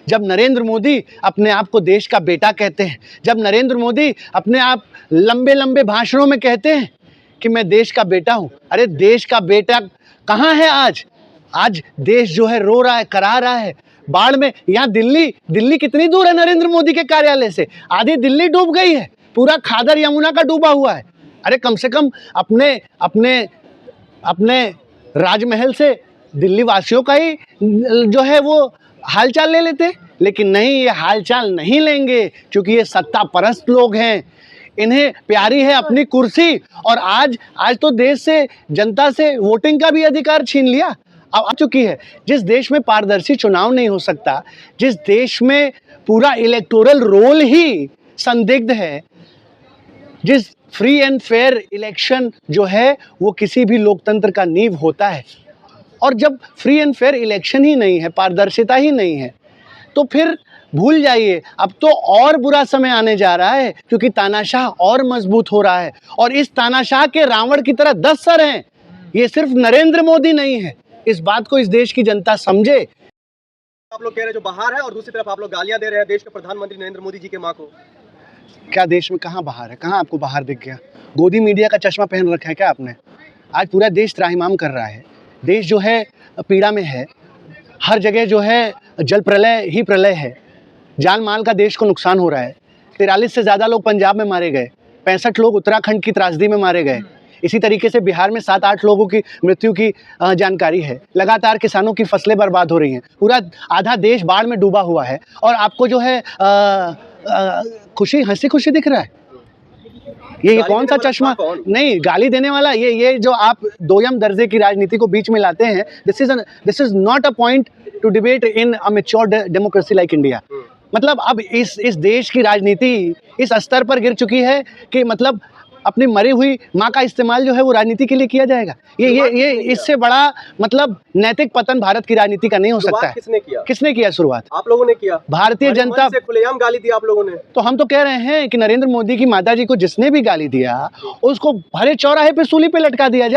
जब नरेंद्र मोदी अपने आप को देश का बेटा कहते हैं, जब नरेंद्र मोदी अपने आप लंबे लंबे भाषणों में कहते हैं कि मैं देश का बेटा हूं। अरे देश का बेटा कहां है आज? आज देश जो है रो रहा है, करा रहा है। बाढ़ में यहाँ दिल्ली कितनी दूर है नरेंद्र मोदी के कार्यालय से? आधी दिल्ली डूब गई है, पूरा खादर यमुना का डूबा हुआ है। अरे कम से कम अपने अपने अपने राजमहल से दिल्ली वासियों का ही जो है वो हालचाल ले लेते, लेकिन नहीं, ये हालचाल नहीं लेंगे क्योंकि ये सत्ता परस्त लोग हैं। इन्हें प्यारी है अपनी कुर्सी, और आज तो देश से, जनता से वोटिंग का भी अधिकार छीन लिया। अब आ चुकी है। जिस देश में पारदर्शी चुनाव नहीं हो सकता, जिस देश में पूरा इलेक्टोरल रोल ही संदिग्ध है, जिस फ्री एंड फेयर इलेक्शन जो है वो किसी भी लोकतंत्र का नींव होता है, और जब फ्री एंड फेयर इलेक्शन ही नहीं है, पारदर्शिता ही नहीं है, तो फिर भूल जाइए, अब तो और बुरा समय आने जा रहा है क्योंकि तानाशाह और मजबूत हो रहा है। और इस तानाशाह के रावण की तरह 10 सर हैं। ये सिर्फ नरेंद्र मोदी नहीं है, इस बात को इस देश की जनता समझे। आप लोग कह रहे हैं जो बाहर है, और दूसरी तरफ आप लोग गालियां दे रहे हैं देश के प्रधानमंत्री नरेंद्र मोदी जी के मां को। क्या देश में कहाँ बाहर है? कहाँ आपको बाहर दिख गया? गोदी मीडिया का चश्मा पहन रखा है क्या आपने? आज पूरा देश त्राहिमाम कर रहा है। देश जो है पीड़ा में है, हर जगह जो है जल प्रलय ही प्रलय है, जान माल का देश को नुकसान हो रहा है। 43 से ज़्यादा लोग पंजाब में मारे गए, 65 लोग उत्तराखंड की त्रासदी में मारे गए। इसी तरीके से बिहार में 7-8 लोगों की मृत्यु की जानकारी है। लगातार किसानों की फसलें बर्बाद हो रही हैं, पूरा आधा देश बाढ़ में डूबा हुआ है, और आपको जो है हंसी खुशी दिख रहा है। ये कौन सा चश्मा? नहीं, गाली देने वाला ये जो आप दोयम दर्जे की राजनीति को बीच में लाते हैं, this is not a point two debate in a mature democracy like India. मतलब अब इस देश की राजनीति इस स्तर पर गिर चुकी है कि मतलब अपनी मरी हुई माँ का इस्तेमाल जो है वो राजनीति के लिए किया जाएगा। ये इससे बड़ा मतलब नैतिक पतन भारत की राजनीति का नहीं हो सकता है। किसने किया शुरुआत? आप लोगों ने किया। भारतीय जनता से खुलेआम गाली दी आप लोगों ने। तो हम तो कह रहे हैं कि नरेंद्र मोदी की माता जी को जिसने भी गाली दिया उसको भरे चौराहे पे सूली पे लटका दिया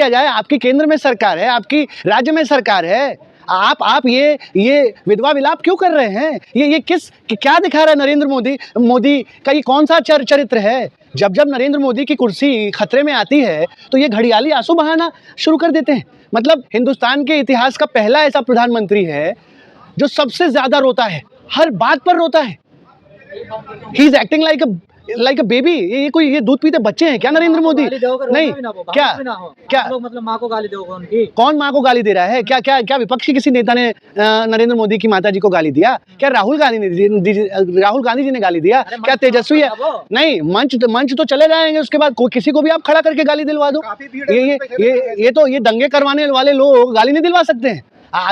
जाए। आपकी केंद्र में सरकार है, आपकी राज्य में सरकार है, आप ये विधवा विलाप क्यों कर रहे हैं? ये क्या दिखा रहा है नरेंद्र मोदी का? ये कौन सा चरित्र है? जब नरेंद्र मोदी की कुर्सी खतरे में आती है तो ये घड़ियाली आंसू बहाना शुरू कर देते हैं। मतलब हिंदुस्तान के इतिहास का पहला ऐसा प्रधानमंत्री है जो सबसे ज्यादा रोता है, हर बात पर रोता है। He is acting like a baby. ये दूध पीते बच्चे हैं क्या नरेंद्र मोदी? नहीं, क्या मतलब माँ को गाली दोगे उनकी? कौन माँ को गाली दे रहा है? क्या विपक्षी किसी नेता ने नरेंद्र मोदी की माता जी को गाली दिया? क्या राहुल गांधी जी ने गाली दिया? क्या तेजस्वी है? नहीं, मंच तो चले जाएंगे, उसके बाद किसी को भी आप खड़ा करके गाली दिलवा दो। ये दंगे करवाने वाले लोग गाली नहीं दिलवा सकते हैं।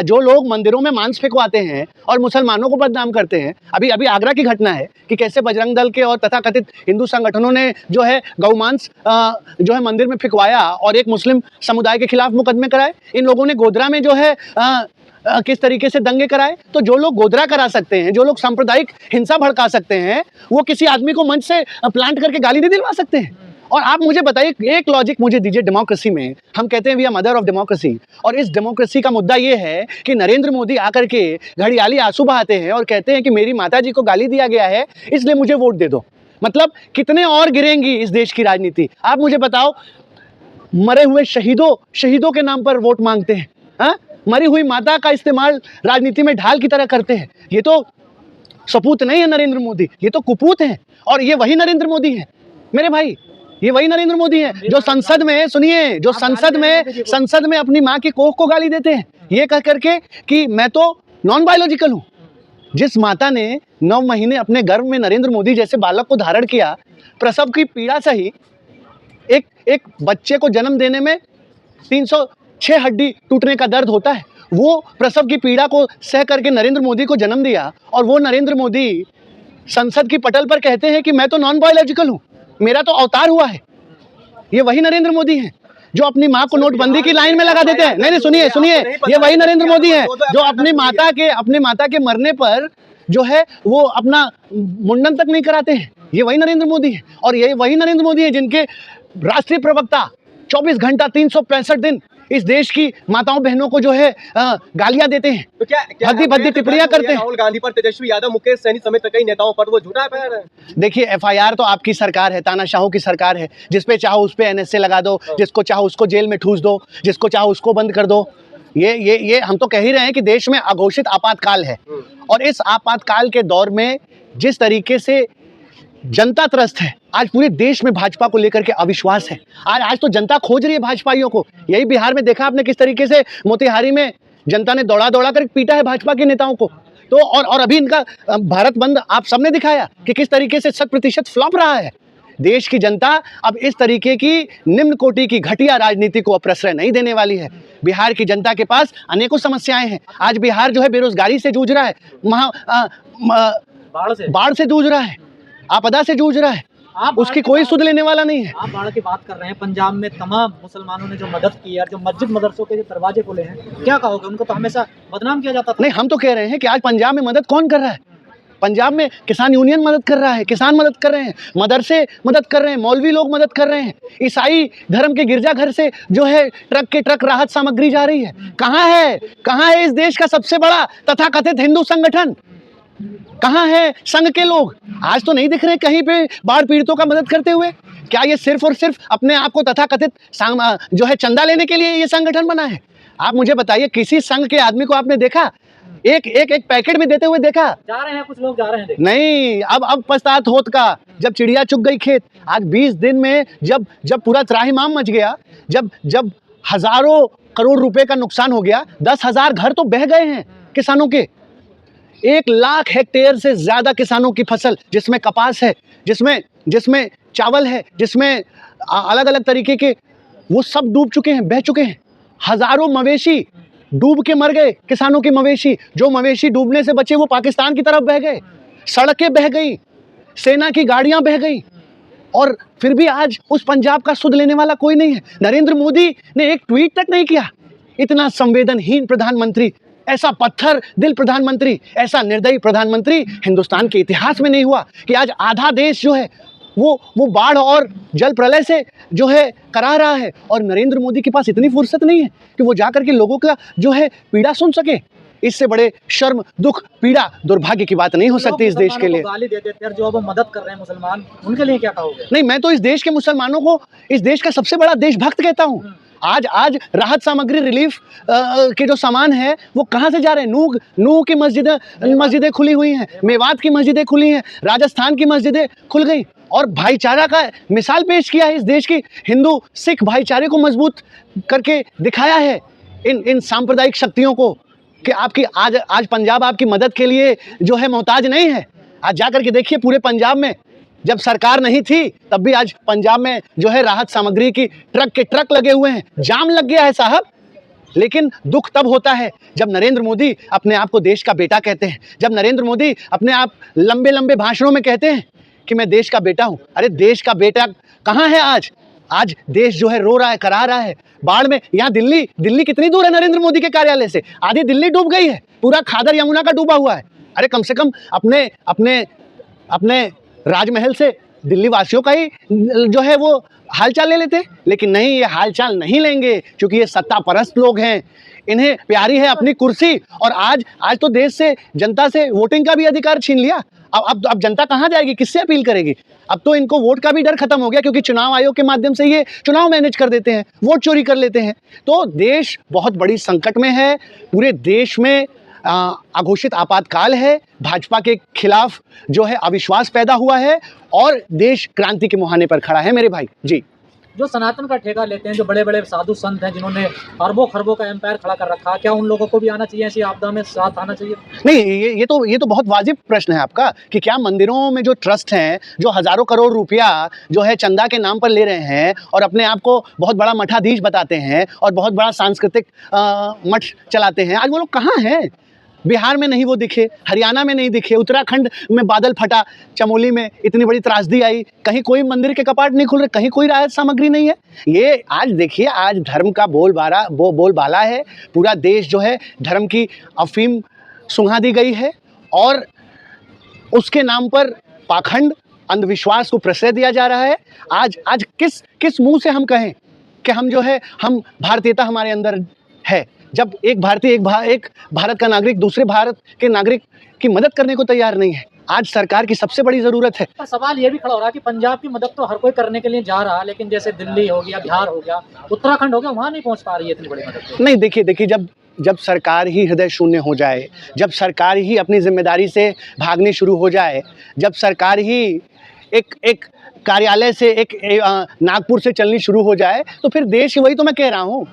जो लोग मंदिरों में मांस फेंकवाते हैं और मुसलमानों को बदनाम करते हैं, अभी आगरा की घटना है कि कैसे बजरंग दल के और तथाकथित हिंदू संगठनों ने जो है गौमांस जो है मंदिर में फेंकवाया और एक मुस्लिम समुदाय के खिलाफ मुकदमे कराए। इन लोगों ने गोधरा में जो है किस तरीके से दंगे कराए। तो जो लोग गोधरा करा सकते हैं, जो लोग सांप्रदायिक हिंसा भड़का सकते हैं, वो किसी आदमी को मंच से प्लांट करके गाली नहीं दिलवा सकते हैं। और आप मुझे बताइए, एक लॉजिक मुझे दीजिए। डेमोक्रेसी में हम कहते हैं we are mother of democracy, और इस डेमोक्रेसी का मुद्दा ये है कि नरेंद्र मोदी आकर के घड़ियाली आंसू बहाते हैं और कहते हैं कि मेरी माता जी को गाली दिया गया है इसलिए मुझे वोट दे दो। मतलब कितने और गिरेंगी इस देश की राजनीति? आप मुझे बताओ, मरे हुए शहीदों के नाम पर वोट मांगते हैं, हाँ? मरी हुई माता का इस्तेमाल राजनीति में ढाल की तरह करते हैं। ये तो सपूत नहीं है नरेंद्र मोदी, ये तो कुपूत है। और ये वही नरेंद्र मोदी है मेरे भाई, ये वही नरेंद्र मोदी है जो संसद में, सुनिए, जो संसद में अपनी माँ की कोख को गाली देते हैं ये कह करके कि मैं तो नॉन बायोलॉजिकल हूँ। जिस माता ने 9 महीने अपने गर्भ में नरेंद्र मोदी जैसे बालक को धारण किया, प्रसव की पीड़ा सही, एक बच्चे को जन्म देने में 306 हड्डी टूटने का दर्द होता है, वो प्रसव की पीड़ा को सह करके नरेंद्र मोदी को जन्म दिया, और वो नरेंद्र मोदी संसद की पटल पर कहते हैं कि मैं तो नॉन बायोलॉजिकल हूँ, मेरा तो अवतार हुआ है। ये वही नरेंद्र मोदी है जो अपनी माँ को नोटबंदी की लाइन में लगा देते हैं। नहीं, सुनिए, ये वही नरेंद्र मोदी है जो अपनी माता के मरने पर जो है वो अपना मुंडन तक नहीं कराते हैं। ये वही नरेंद्र मोदी है। और ये वही नरेंद्र मोदी है जिनके राष्ट्रीय प्रवक्ता 24 घंटा 365 दिन इस देश की माताओं बहनों को जो है गालियां देते हैं, तो क्या भद्दी भद्दी टिप्पणियां करते हैं। राहुल गांधी पर, तेजस्वी यादव, मुकेश सहनी समेत कई नेताओं पर वो झूठा एफआईआर है। देखिए, एफआईआर तो आपकी सरकार है, तानाशाहों की सरकार है, जिसपे चाहो उस पे एनएसए लगा दो, जिसको चाहो उसको जेल में ठूस दो, जिसको चाहो उसको बंद कर दो। ये हम तो कह ही रहे हैं कि देश में अघोषित आपातकाल है, और इस आपातकाल के दौर में जिस तरीके से जनता त्रस्त है, आज पूरे देश में भाजपा को लेकर के अविश्वास है। आज तो जनता खोज रही है भाजपाइयों को। यही बिहार में देखा आपने किस तरीके से मोतिहारी में जनता ने दौड़ा दौड़ा कर पीटा है भाजपा के नेताओं को। तो और अभी इनका भारत बंद आप सबने दिखाया कि किस तरीके से 100% फ्लॉप रहा है। देश की जनता अब इस तरीके की निम्न कोटि की घटिया राजनीति को प्रश्रय नहीं देने वाली है। बिहार की जनता के पास अनेकों समस्याएं हैं। आज बिहार जो है बेरोजगारी से जूझ रहा है, बाढ़ से जूझ रहा है, आपदा से जूझ रहा है, उसकी कोई सुध लेने वाला नहीं है। आप बाढ़ की बात कर रहे हैं, पंजाब में तमाम मुसलमानों ने जो मदद की है, जो मस्जिद मदरसों के जो दरवाजे खोले हैं, क्या कहोगे? उनको तो हमेशा बदनाम किया जाता था। नहीं, हम तो कह रहे हैं कि आज पंजाब में मदद कौन कर रहा है? पंजाब में किसान यूनियन मदद कर रहा है, किसान मदद कर रहे हैं, मदरसे मदद कर रहे हैं, मौलवी लोग मदद कर रहे हैं, ईसाई धर्म के गिरजाघर से जो है ट्रक के ट्रक राहत सामग्री जा रही है। कहाँ है इस देश का सबसे बड़ा तथाकथित हिंदू संगठन? कहाँ है संघ के लोग? आज तो नहीं दिख रहे कहीं पे बाढ़ पीड़ितों का मदद करते हुए। क्या ये सिर्फ और सिर्फ अपने आप को तथाकथित जो है चंदा लेने के लिए ये संगठन बना है? आप मुझे बताइए, किसी संघ के आदमी को आपने देखा एक पैकेट भी देते हुए देखा? जा रहे हैं, कुछ लोग जा रहे हैं। नहीं, अब पछतात होत का, जब चिड़िया चुग गई खेत। आज 20 दिन में जब पूरा त्राहिमाम मच गया, जब हजारों करोड़ रुपए का नुकसान हो गया, 10,000 घर तो बह गए हैं किसानों के। 1 लाख हेक्टेयर से ज्यादा किसानों की फसल, जिसमें कपास है, जिसमें चावल है, जिसमें अलग अलग तरीके के, वो सब डूब चुके हैं, बह चुके हैं। हजारों मवेशी डूब के मर गए, किसानों के मवेशी। जो मवेशी डूबने से बचे वो पाकिस्तान की तरफ बह गए, सड़कें बह गई, सेना की गाड़ियां बह गई, और फिर भी आज उस पंजाब का सुध लेने वाला कोई नहीं है। नरेंद्र मोदी ने एक ट्वीट तक नहीं किया। इतना संवेदनहीन प्रधानमंत्री, ऐसा पत्थर दिल प्रधानमंत्री, ऐसा निर्दयी प्रधानमंत्री हिंदुस्तान के इतिहास में नहीं हुआ। कि आज आधा देश जो है वो बाढ़ और जल प्रलय से जो है करा रहा है, और नरेंद्र मोदी के पास इतनी फुर्सत नहीं है कि वो जाकर के लोगों का जो है पीड़ा सुन सके। इससे बड़े शर्म, दुख, पीड़ा, दुर्भाग्य की बात नहीं हो सकती इस देश के लिए। गाली देते थे, जो अब मदद कर रहे हैं मुसलमान, उनके लिए क्या कहोगे? नहीं, मैं तो इस देश के मुसलमानों को इस देश का सबसे बड़ा देशभक्त कहता हूँ। आज राहत सामग्री, रिलीफ के जो सामान है वो कहाँ से जा रहे हैं? नूह की मस्जिदें खुली हुई हैं, मेवात की मस्जिदें खुली हैं, राजस्थान की मस्जिदें खुल गई, और भाईचारा का मिसाल पेश किया है। इस देश की हिंदू सिख भाईचारे को मजबूत करके दिखाया है इन सांप्रदायिक शक्तियों को, कि आपकी आज पंजाब आपकी मदद के लिए जो है मोहताज नहीं है। आज जाकर के देखिए, पूरे पंजाब में जब सरकार नहीं थी तब भी आज पंजाब में जो है राहत सामग्री की ट्रक के ट्रक लगे हुए हैं, जाम लग गया है साहब। लेकिन दुख तब होता है जब नरेंद्र मोदी अपने आप को देश का बेटा कहते हैं, जब नरेंद्र मोदी अपने आप लंबे लंबे भाषणों में कहते हैं कि मैं देश का बेटा हूं। अरे देश का बेटा कहां है आज देश जो है रो रहा है, करा रहा है बाढ़ में। यहाँ दिल्ली कितनी दूर है नरेंद्र मोदी के कार्यालय से? आधी दिल्ली डूब गई है, पूरा खादर यमुना का डूबा हुआ है। अरे कम से कम अपने राजमहल से दिल्ली वासियों का ही जो है वो हालचाल ले लेते, लेकिन नहीं, ये हालचाल नहीं लेंगे, क्योंकि ये सत्ता परस्त लोग हैं। इन्हें प्यारी है अपनी कुर्सी, और आज तो देश से, जनता से वोटिंग का भी अधिकार छीन लिया। अब जनता कहाँ जाएगी, किससे अपील करेगी? अब तो इनको वोट का भी डर खत्म हो गया, क्योंकि चुनाव आयोग के माध्यम से ये चुनाव मैनेज कर देते हैं, वोट चोरी कर लेते हैं। तो देश बहुत बड़ी संकट में है। पूरे देश में अघोषित आपातकाल है, भाजपा के खिलाफ जो है अविश्वास पैदा हुआ है, और देश क्रांति के मुहाने पर खड़ा है मेरे भाई जी। जो सनातन का ठेका लेते हैं, जो बड़े बड़े साधु संत हैं, जिन्होंने अरबों खरबों का एम्पायर खड़ा कर रखा, क्या उन लोगों को भी आना चाहिए, ऐसी आपदा में साथ आना चाहिए? नहीं, ये तो बहुत वाजिब प्रश्न है आपका, कि क्या मंदिरों में जो ट्रस्ट हैं, जो हजारों करोड़ रुपया जो है चंदा के नाम पर ले रहे हैं, और अपने आप को बहुत बड़ा मठाधीश बताते हैं, और बहुत बड़ा सांस्कृतिक मठ चलाते हैं, आज वो लोग कहाँ हैं? बिहार में नहीं वो दिखे, हरियाणा में नहीं दिखे, उत्तराखंड में बादल फटा, चमोली में इतनी बड़ी त्रासदी आई, कहीं कोई मंदिर के कपाट नहीं खुल रहे, कहीं कोई राहत सामग्री नहीं है। ये आज देखिए, आज धर्म का बोलबाला है। पूरा देश जो है धर्म की अफीम सुंघा दी गई है, और उसके नाम पर पाखंड, अंधविश्वास को प्रश्रय दिया जा रहा है। आज किस मुंह से हम कहें कि हम जो है हम भारतीयता हमारे अंदर है। जब एक भारतीय एक भारत का नागरिक दूसरे भारत के नागरिक की मदद करने को तैयार नहीं है, आज सरकार की सबसे बड़ी ज़रूरत है। पर सवाल ये भी खड़ा हो रहा है कि पंजाब की मदद तो हर कोई करने के लिए जा रहा है, लेकिन जैसे दिल्ली हो गया, बिहार हो गया, उत्तराखंड हो गया, वहाँ नहीं पहुँच पा रही है इतनी बड़ी मदद। नहीं, देखिए जब सरकार ही हृदय शून्य हो जाए, जब सरकार ही अपनी जिम्मेदारी से भागनी शुरू हो जाए, जब सरकार ही एक कार्यालय से नागपुर से चलनी शुरू हो जाए, तो फिर देश, वही तो मैं कह रहा हूँ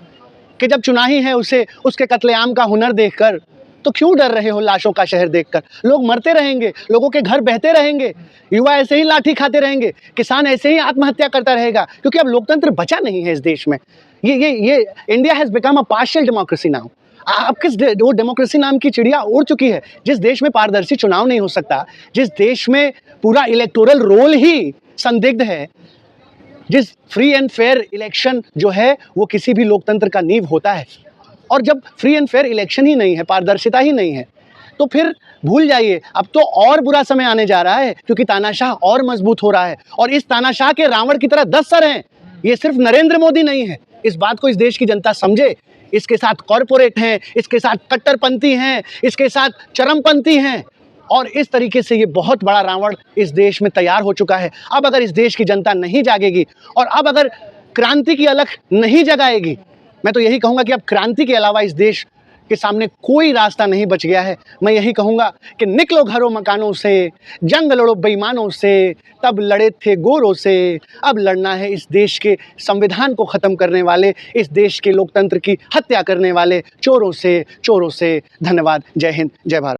कि जब चुनाही है उसके कत्लेआम का हुनर देखकर, तो क्यों डर रहे हो लाशों का शहर देखकर? लोग मरते रहेंगे, लोगों के घर बहते रहेंगे, युवा ऐसे ही लाठी खाते रहेंगे, किसान ऐसे ही आत्महत्या करता रहेगा, क्योंकि अब लोकतंत्र बचा नहीं है इस देश में। ये India has become a partial democracy now. अब वो डेमोक्रेसी नाम की चिड़िया उड़ चुकी है। जिस देश में पारदर्शी चुनाव नहीं हो सकता, जिस देश में पूरा इलेक्टोरल रोल ही संदिग्ध है, जिस फ्री एंड फेयर इलेक्शन जो है वो किसी भी लोकतंत्र का नींव होता है, और जब फ्री एंड फेयर इलेक्शन ही नहीं है, पारदर्शिता ही नहीं है, तो फिर भूल जाइए, अब तो और बुरा समय आने जा रहा है, क्योंकि तानाशाह और मजबूत हो रहा है, और इस तानाशाह के रावण की तरह 10 सर हैं। ये सिर्फ नरेंद्र मोदी नहीं है, इस बात को इस देश की जनता समझे। इसके साथ कॉरपोरेट हैं, इसके साथ कट्टरपंथी हैं, इसके साथ चरमपंथी हैं, और इस तरीके से ये बहुत बड़ा रावण इस देश में तैयार हो चुका है। अब अगर इस देश की जनता नहीं जागेगी, और अब अगर क्रांति की अलख नहीं जगाएगी, मैं तो यही कहूँगा कि अब क्रांति के अलावा इस देश के सामने कोई रास्ता नहीं बच गया है। मैं यही कहूँगा कि निकलो घरों मकानों से, जंग लड़ो बेईमानों से, तब लड़े थे गोरों से, अब लड़ना है इस देश के संविधान को ख़त्म करने वाले, इस देश के लोकतंत्र की हत्या करने वाले चोरों से। धन्यवाद। जय हिंद, जय भारत।